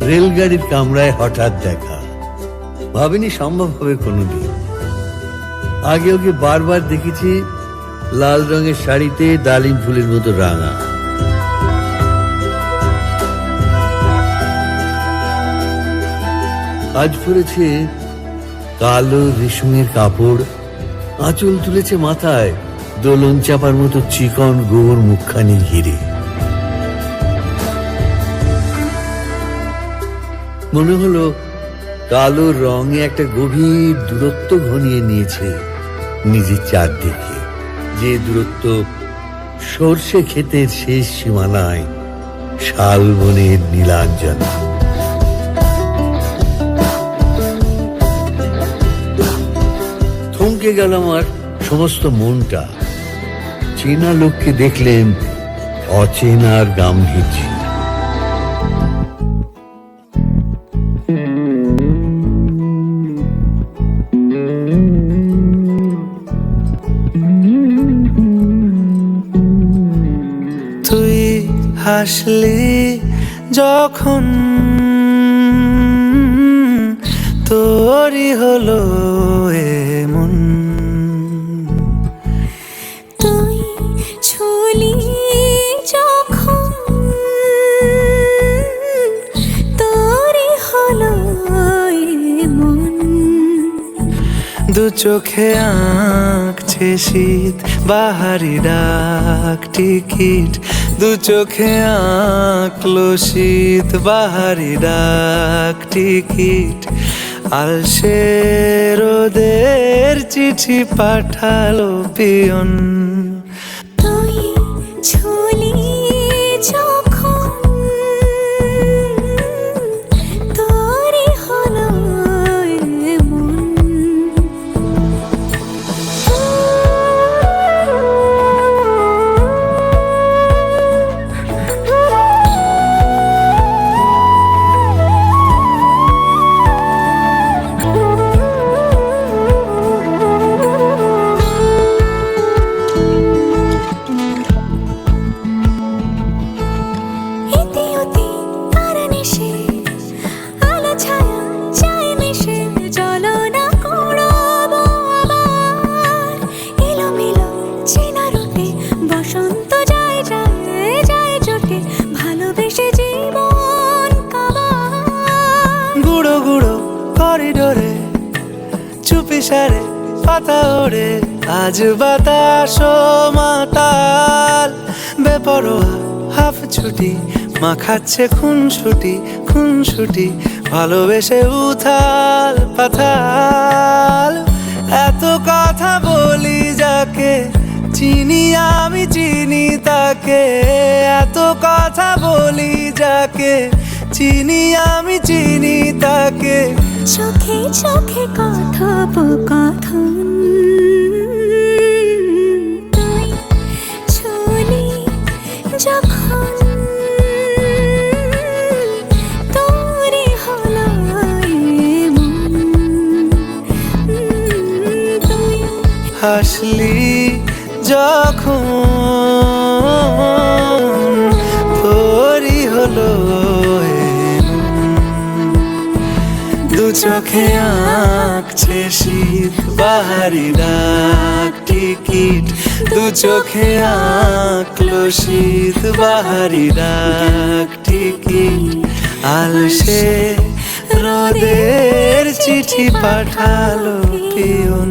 রেলগাড়ির কামরায় হঠাৎ দেখা, ভাবিনি সম্ভব হবে কোনোদিন। আগে ওকে বারবার দেখেছি লাল রঙের শাড়িতে, ডালিম ফুলের মতো রাঙা। আজ পরেছে কালো রেশমের কাপড়, আঁচল তুলেছে মাথায়, দোলন চাপার মতো চিকন গোবর মুখখানি ঘিরে। মনে হলো কালো রঙে একটা গভীর দূরত্ব ঘনিয়ে নিয়েছে নিজের চারদিকে, যে দূরত্ব সর্ষে ক্ষেতের শেষ সীমানায় শালবনের নীলাঞ্জনা। থমকে গেল আমার সমস্ত মনটা। চেনা লোককে দেখলেন অচেনার গাম্ভীর্য। তুই হাসলি যখন তোরই হলো এমন, তুই ছুলি যখন তোরই হলো এমন। দু চোখে আঁকছে শীত বাহারি ডাক টিকিট, দু চোখে আঁকলো শীত বাহারি ডাক টিকিট। আলসে রোদের চিঠি পাঠালো পিয়ন, তুই ছুলি যখন তোরই হলো এমন। গুঁড়ো গুঁড়ো করিডোরে চুপি সারে পাতা ওড়ে, আজ বাতাস মাতাল বেপরোয়া হাফ ছুটি, মাখাচ্ছে খুনসুটি ভালোবেসে উথাল পাথাল। এত কথা বলি যাকে চিনি আমি চিনি তাকে, এত কথা বলি যাকে চিনি আমি চিনি তাকে। চোখে চোখে কথোপকথন, তুই ছুলি যখন তোরই হলো এমন। তুই হাসলি যখন তোরই হলো দু চোখে আঁকছে শীত বাহারি ডাক টিকিট, দু চোখে আঁকলো শীত বাহারি ডাক টিকিট। আলসে রোদের চিঠি পাঠালো পিয়ন।